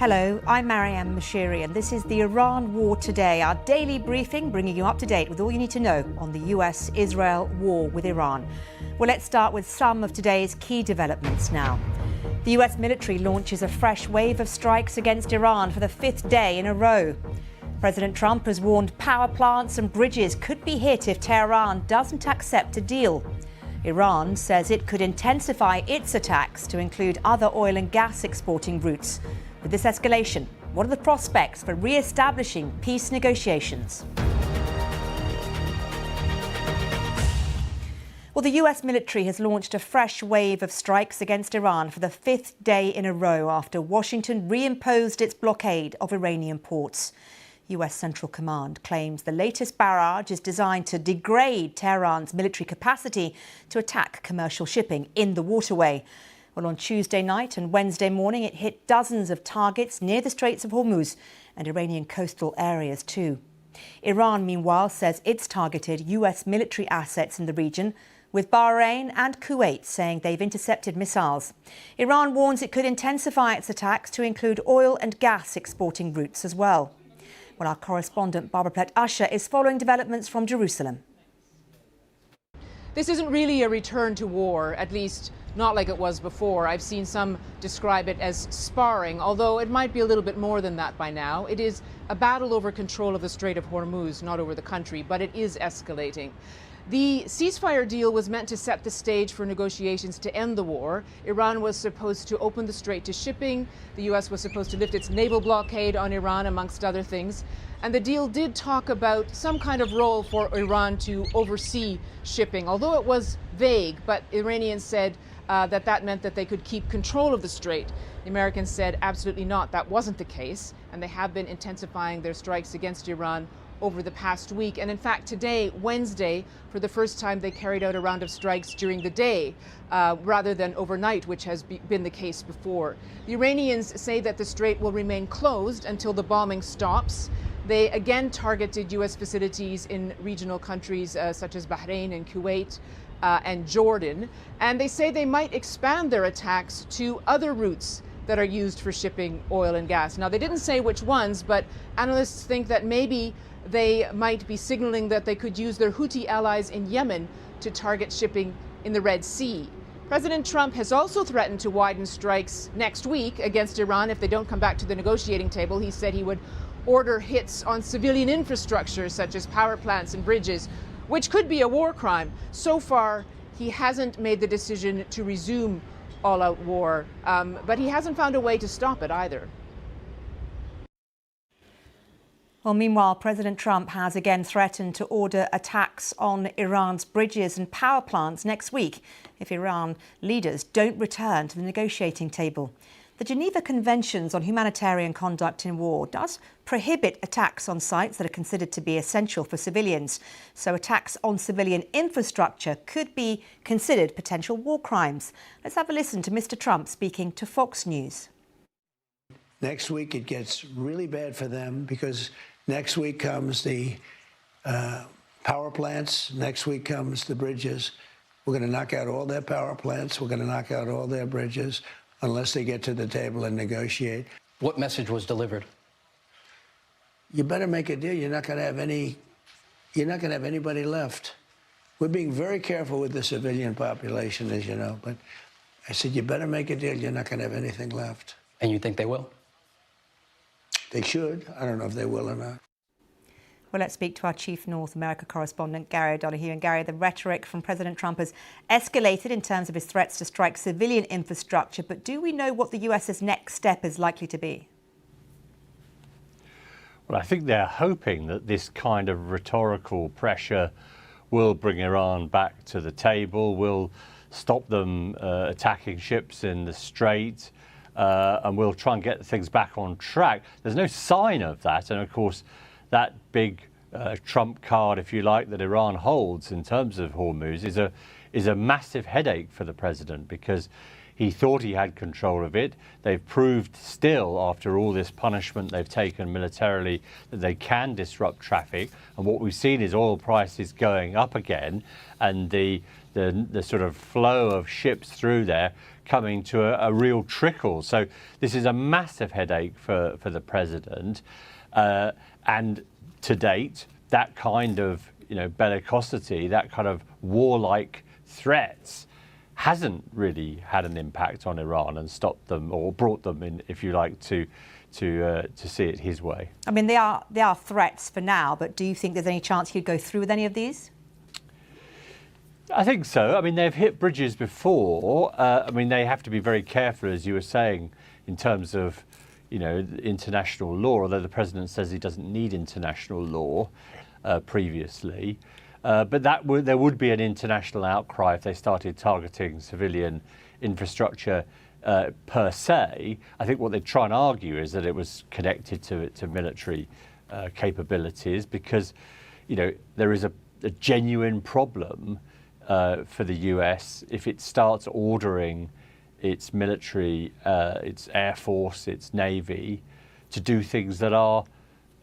Hello, I'm Marianne Mashiri, and this is the Iran War Today, our daily briefing bringing you up to date with all you need to know on the US-Israel war with Iran. Well, let's start with some of today's key developments now. The US military launches a fresh wave of strikes against Iran for the fifth day in a row. President Trump has warned power plants and bridges could be hit if Tehran doesn't accept a deal. Iran says it could intensify its attacks to include other oil and gas exporting routes. With this escalation, what are the prospects for re-establishing peace negotiations? Well, the US military has launched a fresh wave of strikes against Iran for the fifth day in a row after Washington reimposed its blockade of Iranian ports. US Central Command claims the latest barrage is designed to degrade Tehran's military capacity to attack commercial shipping in the waterway. Well, on Tuesday night and Wednesday morning, it hit dozens of targets near the Straits of Hormuz and Iranian coastal areas too. Iran, meanwhile, says it's targeted US military assets in the region, with Bahrain and Kuwait saying they've intercepted missiles. Iran warns it could intensify its attacks to include oil and gas exporting routes as well. Well, our correspondent Barbara Plett-Usher is following developments from Jerusalem. This isn't really a return to war, at least not like it was before. I've seen some describe it as sparring, although it might be a little bit more than that by now. It is a battle over control of the Strait of Hormuz, not over the country, but it is escalating. The ceasefire deal was meant to set the stage for negotiations to end the war. Iran was supposed to open the strait to shipping. The US was supposed to lift its naval blockade on Iran, amongst other things. And the deal did talk about some kind of role for Iran to oversee shipping, although it was vague. But Iranians said that meant that they could keep control of the strait. The Americans said absolutely not. That wasn't the case. And they have been intensifying their strikes against Iran over the past week. And in fact, today, Wednesday, for the first time, they carried out a round of strikes during the day rather than overnight, which has been the case before. The Iranians say that the strait will remain closed until the bombing stops. They again targeted U.S. facilities in regional countries such as Bahrain and Kuwait and Jordan. And they say they might expand their attacks to other routes that are used for shipping oil and gas. Now, they didn't say which ones, but analysts think that maybe they might be signaling that they could use their Houthi allies in Yemen to target shipping in the Red Sea. President Trump has also threatened to widen strikes next week against Iran if they don't come back to the negotiating table. He said he would order hits on civilian infrastructure such as power plants and bridges, which could be a war crime. So far, he hasn't made the decision to resume all-out war, but he hasn't found a way to stop it either. Well, meanwhile, President Trump has again threatened to order attacks on Iran's bridges and power plants next week if Iran leaders don't return to the negotiating table. The Geneva Conventions on Humanitarian Conduct in War does prohibit attacks on sites that are considered to be essential for civilians. So attacks on civilian infrastructure could be considered potential war crimes. Let's have a listen to Mr. Trump speaking to Fox News. Next week it gets really bad for them because next week comes the power plants. Next week comes the bridges. We're going to knock out all their power plants. We're going to knock out all their bridges unless they get to the table and negotiate. What message was delivered? You better make a deal. You're not going to have anybody left. We're being very careful with the civilian population, as you know. But I said, you better make a deal. You're not going to have anything left. And you think they will? They should. I don't know if they will or not. Well, let's speak to our chief North America correspondent, Gary O'Donoghue. And Gary, the rhetoric from President Trump has escalated in terms of his threats to strike civilian infrastructure. But do we know what the US's next step is likely to be? Well, I think they're hoping that this kind of rhetorical pressure will bring Iran back to the table, will stop them attacking ships in the Strait, and we'll try and get things back on track. There's no sign of that. And of course, that big trump card, if you like, that Iran holds in terms of Hormuz is a massive headache for the president because he thought he had control of it. They've proved still, after all this punishment they've taken militarily, that they can disrupt traffic. And what we've seen is oil prices going up again, and the the sort of flow of ships through there coming to a real trickle. So this is a massive headache for the president. And to date, that kind of bellicosity, that kind of warlike threats hasn't really had an impact on Iran and stopped them or brought them in, if you like, to see it his way. I mean, they are threats for now, but do you think there's any chance he'd go through with any of these? I think so. I mean, they've hit bridges before. I mean, they have to be very careful, as you were saying, in terms of, international law, although the president says he doesn't need international law previously. But there would be an international outcry if they started targeting civilian infrastructure per se. I think what they try and argue is that it was connected to military capabilities, because, there is a genuine problem for the US if it starts ordering its military, its air force, its navy to do things that are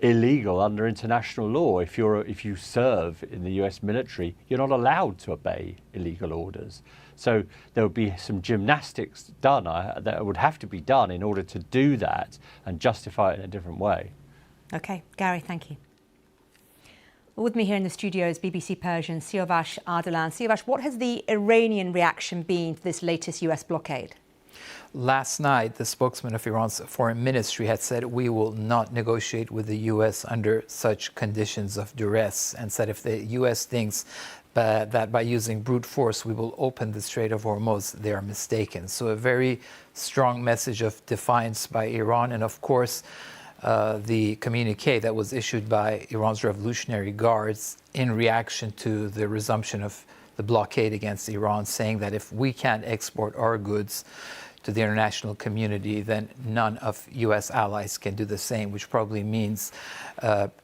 illegal under international law. If you serve in the US military, you're not allowed to obey illegal orders. So there would be some gymnastics done that would have to be done in order to do that and justify it in a different way. Okay, Gary, thank you. Well, with me here in the studio is BBC Persian Siavash Ardalan. Siavash, what has the Iranian reaction been to this latest US blockade? Last night, the spokesman of Iran's foreign ministry had said, we will not negotiate with the U.S. under such conditions of duress, and said if the U.S. thinks that by using brute force we will open the Strait of Hormuz, they are mistaken. So a very strong message of defiance by Iran. And of course, the communique that was issued by Iran's Revolutionary Guards in reaction to the resumption of the blockade against Iran, saying that if we can't export our goods to the international community, then none of U.S. allies can do the same, which probably means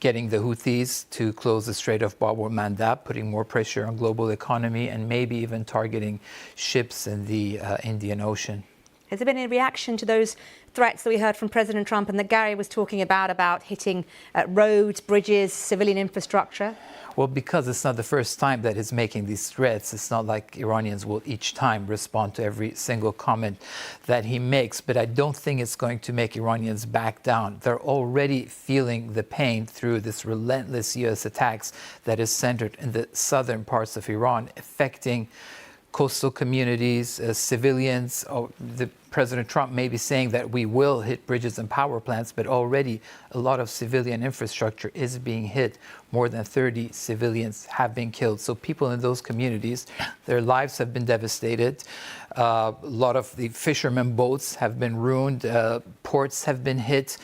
getting the Houthis to close the Strait of Bab el-Mandab, putting more pressure on global economy, and maybe even targeting ships in the Indian Ocean. Has there been any reaction to those threats that we heard from President Trump and that Gary was talking about hitting roads, bridges, civilian infrastructure? Well, because it's not the first time that he's making these threats, it's not like Iranians will each time respond to every single comment that he makes. But I don't think it's going to make Iranians back down. They're already feeling the pain through this relentless U.S. attacks that is centered in the southern parts of Iran, affecting coastal communities, civilians. The President Trump may be saying that we will hit bridges and power plants, but already a lot of civilian infrastructure is being hit. More than 30 civilians have been killed. So people in those communities, their lives have been devastated. A lot of the fishermen boats have been ruined. Ports have been hit.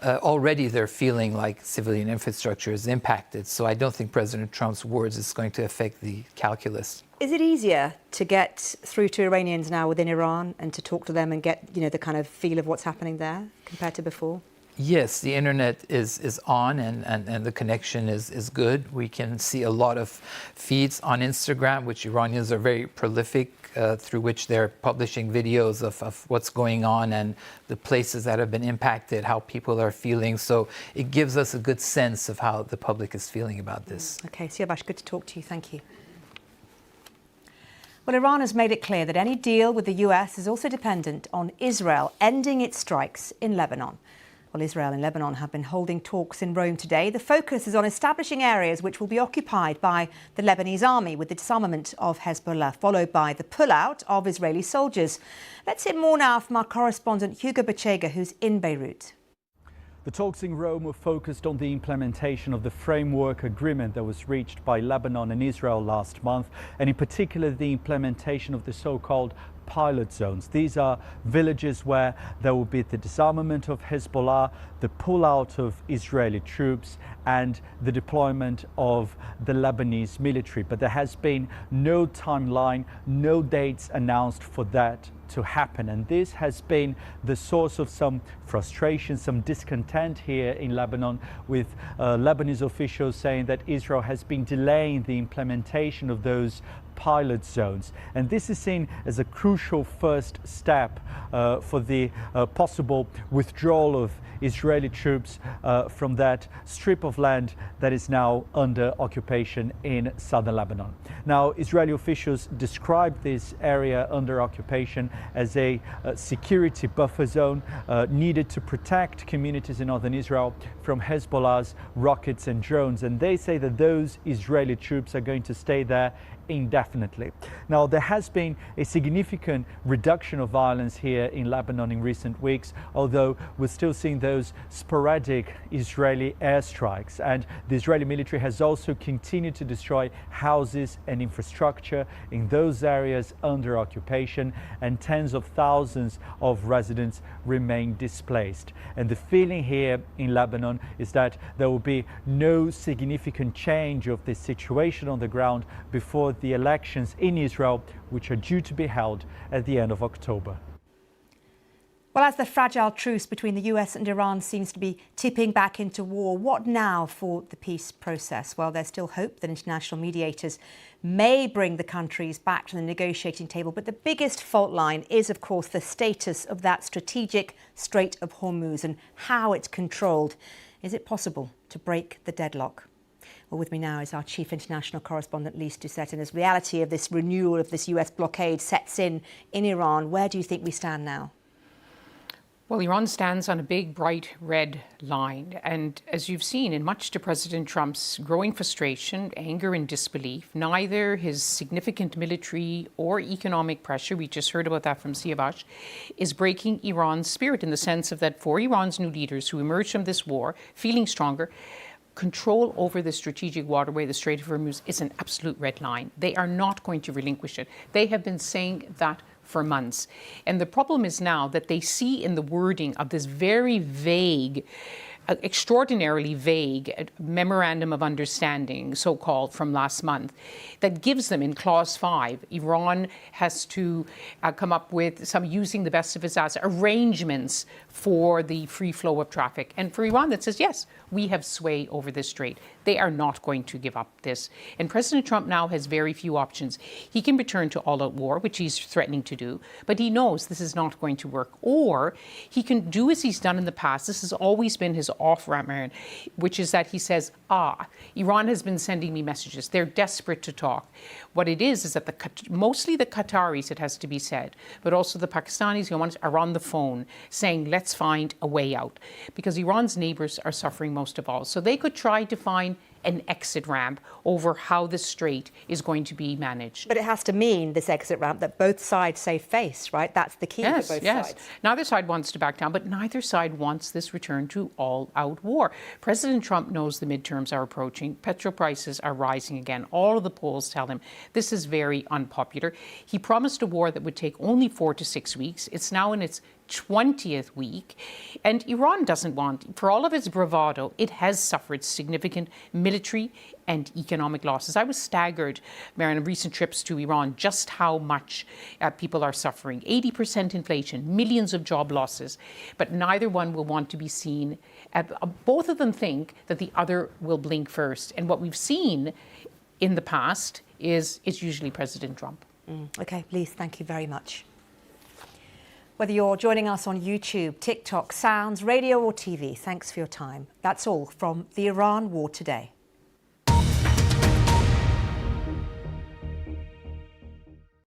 Already they're feeling like civilian infrastructure is impacted. So I don't think President Trump's words is going to affect the calculus. Is it easier to get through to Iranians now within Iran and to talk to them and get, the kind of feel of what's happening there compared to before? Yes, the internet is on and the connection is good. We can see a lot of feeds on Instagram, which Iranians are very prolific, through which they're publishing videos of what's going on and the places that have been impacted, how people are feeling. So it gives us a good sense of how the public is feeling about this. Okay, Siavash, good to talk to you. Thank you. Well, Iran has made it clear that any deal with the US is also dependent on Israel ending its strikes in Lebanon. Well, Israel and Lebanon have been holding talks in Rome today. The focus is on establishing areas which will be occupied by the Lebanese army with the disarmament of Hezbollah, followed by the pullout of Israeli soldiers. Let's hear more now from our correspondent Hugo Bachega, who's in Beirut. The talks in Rome were focused on the implementation of the framework agreement that was reached by Lebanon and Israel last month, and in particular the implementation of the so-called pilot zones. These are villages where there will be the disarmament of Hezbollah, the pullout of Israeli troops, and the deployment of the Lebanese military. But there has been no timeline, no dates announced for that to happen. And this has been the source of some frustration, some discontent here in Lebanon, with Lebanese officials saying that Israel has been delaying the implementation of those pilot zones. And this is seen as a crucial first step for the possible withdrawal of Israeli troops from that strip of land that is now under occupation in southern Lebanon. Now, Israeli officials describe this area under occupation as a security buffer zone needed to protect communities in northern Israel from Hezbollah's rockets and drones. And they say that those Israeli troops are going to stay there indefinitely. Now, there has been a significant reduction of violence here in Lebanon in recent weeks, although we're still seeing those sporadic Israeli airstrikes. And the Israeli military has also continued to destroy houses and infrastructure in those areas under occupation, and tens of thousands of residents remain displaced. And the feeling here in Lebanon is that there will be no significant change of this situation on the ground before the elections in Israel, which are due to be held at the end of October. Well, as the fragile truce between the US and Iran seems to be tipping back into war, what now for the peace process? Well, there's still hope that international mediators may bring the countries back to the negotiating table. But the biggest fault line is, of course, the status of that strategic Strait of Hormuz and how it's controlled. Is it possible to break the deadlock? Well, with me now is our chief international correspondent, Lise Doucette. And as reality of this renewal of this US blockade sets in Iran, where do you think we stand now? Well, Iran stands on a big, bright red line. And as you've seen, in much to President Trump's growing frustration, anger and disbelief, neither his significant military or economic pressure, we just heard about that from Siavash, is breaking Iran's spirit, in the sense of that for Iran's new leaders who emerged from this war feeling stronger, control over the strategic waterway, the Strait of Hormuz, is an absolute red line. They are not going to relinquish it. They have been saying that for months. And the problem is now that they see in the wording of this very vague, extraordinarily vague memorandum of understanding, so-called, from last month, that gives them in clause 5, Iran has to come up with some, using the best of its assets, arrangements for the free flow of traffic. And for Iran, that says, yes, we have sway over this strait. They are not going to give up this. And President Trump now has very few options. He can return to all-out war, which he's threatening to do, but he knows this is not going to work. Or he can do as he's done in the past. This has always been his off-ramp, which is that he says, Iran has been sending me messages. They're desperate to talk. What it is that mostly the Qataris, it has to be said, but also the Pakistanis are on the phone saying, let's find a way out. Because Iran's neighbors are suffering most of all. So they could try to find an exit ramp over how the strait is going to be managed. But it has to mean, this exit ramp, that both sides save face, right? That's the key for both sides. Neither side wants to back down, but neither side wants this return to all-out war. President Trump knows the midterms are approaching. Petrol prices are rising again. All of the polls tell him this is very unpopular. He promised a war that would take only 4 to 6 weeks. It's now in its 20th week, and Iran doesn't want, for all of its bravado, it has suffered significant military and economic losses. I was staggered, Marion, on recent trips to Iran, just how much people are suffering. 80% inflation, millions of job losses, but neither one will want to be seen. Both of them think that the other will blink first. And what we've seen in the past is it's usually President Trump. OK, Lise, thank you very much. Whether you're joining us on YouTube, TikTok, Sounds, radio or TV, thanks for your time. That's all from the Iran War Today.